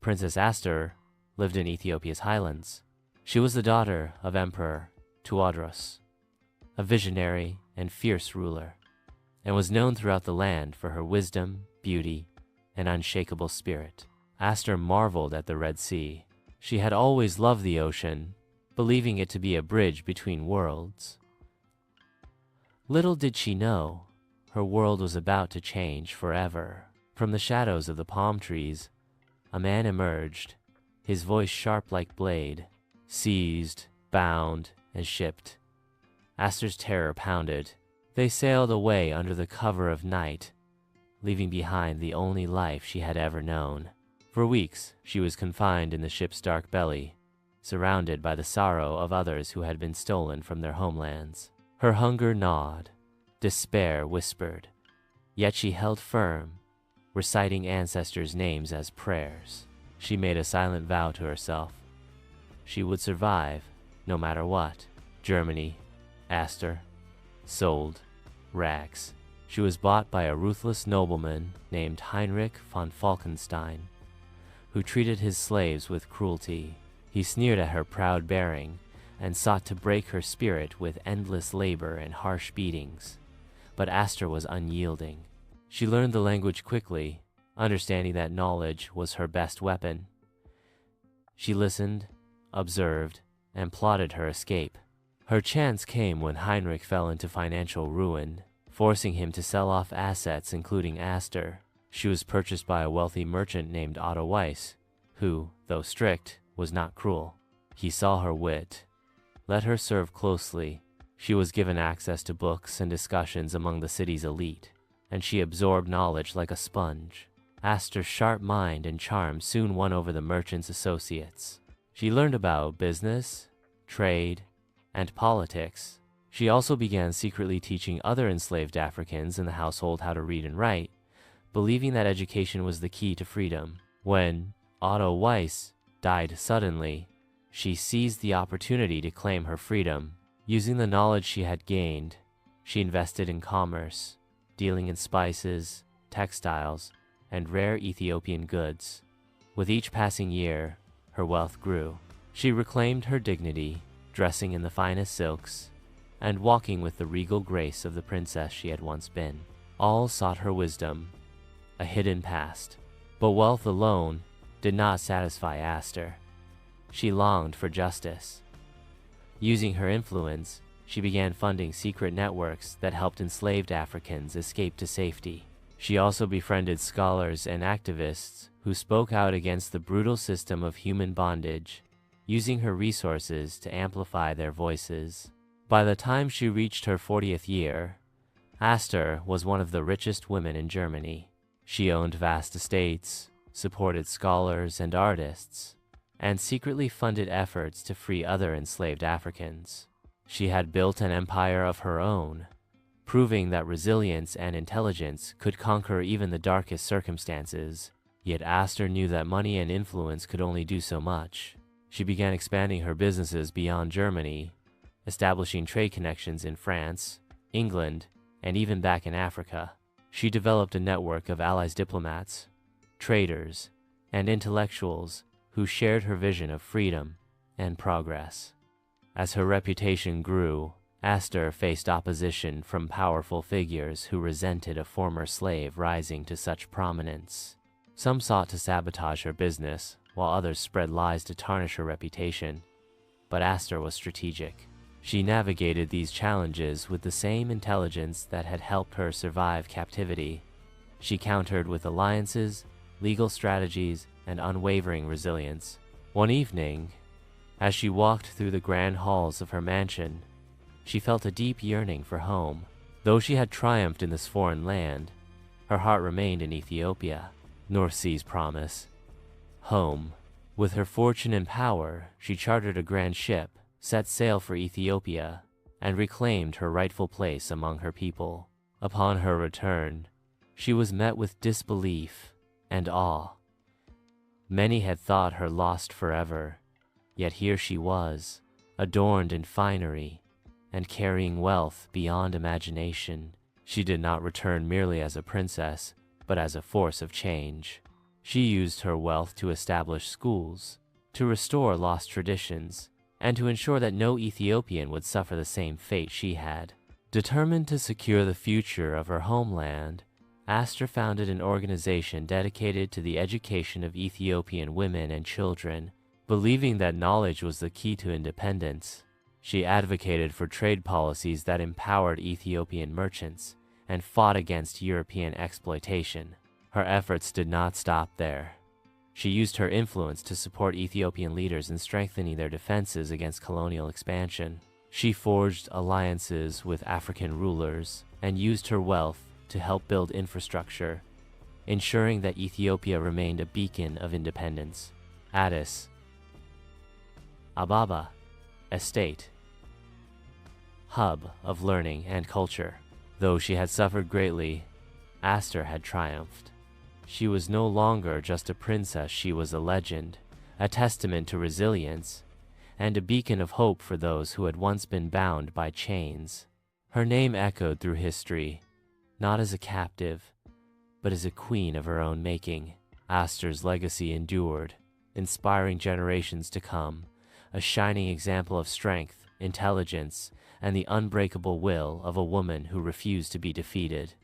Princess Aster lived in Ethiopia's highlands. She was the daughter of Emperor Tewodros, a visionary and fierce ruler, and was known throughout the land for her wisdom, beauty, and unshakable spirit. Aster marveled at the Red Sea. She had always loved the ocean, believing it to be a bridge between worlds. Little did she know, her world was about to change forever. From the shadows of the palm trees, a man emerged, his voice sharp like blade. Seized, bound, and shipped, Aster's terror pounded. They sailed away under the cover of night, leaving behind the only life she had ever known. For weeks, she was confined in the ship's dark belly, surrounded by the sorrow of others who had been stolen from their homelands. Her hunger gnawed, despair whispered, yet she held firm, reciting ancestors' names as prayers. She made a silent vow to herself. She would survive, no matter what. Germany, Aster, sold, rags. She was bought by a ruthless nobleman named Heinrich von Falkenstein, who treated his slaves with cruelty. He sneered at her proud bearing and sought to break her spirit with endless labor and harsh beatings. But Aster was unyielding. She learned the language quickly, understanding that knowledge was her best weapon. She listened, observed, and plotted her escape. Her chance came when Heinrich fell into financial ruin, forcing him to sell off assets including Aster. She was purchased by a wealthy merchant named Otto Weiss, who, though strict, was not cruel. He saw her wit, let her serve closely. She was given access to books and discussions among the city's elite, and she absorbed knowledge like a sponge. Aster's sharp mind and charm soon won over the merchant's associates. She learned about business, trade, and politics. She also began secretly teaching other enslaved Africans in the household how to read and write, believing that education was the key to freedom. When Otto Weiss died suddenly, she seized the opportunity to claim her freedom. Using the knowledge she had gained, she invested in commerce, dealing in spices, textiles, and rare Ethiopian goods. With each passing year, her wealth grew. She reclaimed her dignity, dressing in the finest silks, and walking with the regal grace of the princess she had once been. All sought her wisdom, a hidden past. But wealth alone did not satisfy Aster. She longed for justice. Using her influence, she began funding secret networks that helped enslaved Africans escape to safety. She also befriended scholars and activists who spoke out against the brutal system of human bondage, using her resources to amplify their voices. By the time she reached her 40th year, Aster was one of the richest women in Germany. She owned vast estates, supported scholars and artists, and secretly funded efforts to free other enslaved Africans. She had built an empire of her own, proving that resilience and intelligence could conquer even the darkest circumstances. Yet Aster knew that money and influence could only do so much. She began expanding her businesses beyond Germany, establishing trade connections in France, England, and even back in Africa. She developed a network of allies diplomats, traders, and intellectuals who shared her vision of freedom and progress. As her reputation grew, Aster faced opposition from powerful figures who resented a former slave rising to such prominence. Some sought to sabotage her business, while others spread lies to tarnish her reputation. But Aster was strategic. She navigated these challenges with the same intelligence that had helped her survive captivity. She countered with alliances, legal strategies, and unwavering resilience. One evening, as she walked through the grand halls of her mansion, she felt a deep yearning for home. Though she had triumphed in this foreign land, her heart remained in Ethiopia, North Sea's promise. Home. With her fortune and power, she chartered a grand ship, set sail for Ethiopia, and reclaimed her rightful place among her people. Upon her return, she was met with disbelief and awe. Many had thought her lost forever, yet here she was, adorned in finery, and carrying wealth beyond imagination. She did not return merely as a princess, but as a force of change. She used her wealth to establish schools, to restore lost traditions, and to ensure that no Ethiopian would suffer the same fate she had. Determined to secure the future of her homeland, Aster founded an organization dedicated to the education of Ethiopian women and children. Believing that knowledge was the key to independence, she advocated for trade policies that empowered Ethiopian merchants and fought against European exploitation. Her efforts did not stop there. She used her influence to support Ethiopian leaders in strengthening their defenses against colonial expansion. She forged alliances with African rulers and used her wealth to help build infrastructure, ensuring that Ethiopia remained a beacon of independence. Addis Ababa Estate, hub of learning and culture. Though she had suffered greatly, Aster had triumphed. She was no longer just a princess, she was a legend, a testament to resilience, and a beacon of hope for those who had once been bound by chains. Her name echoed through history, not as a captive, but as a queen of her own making. Aster's legacy endured, inspiring generations to come, a shining example of strength, intelligence, and the unbreakable will of a woman who refused to be defeated.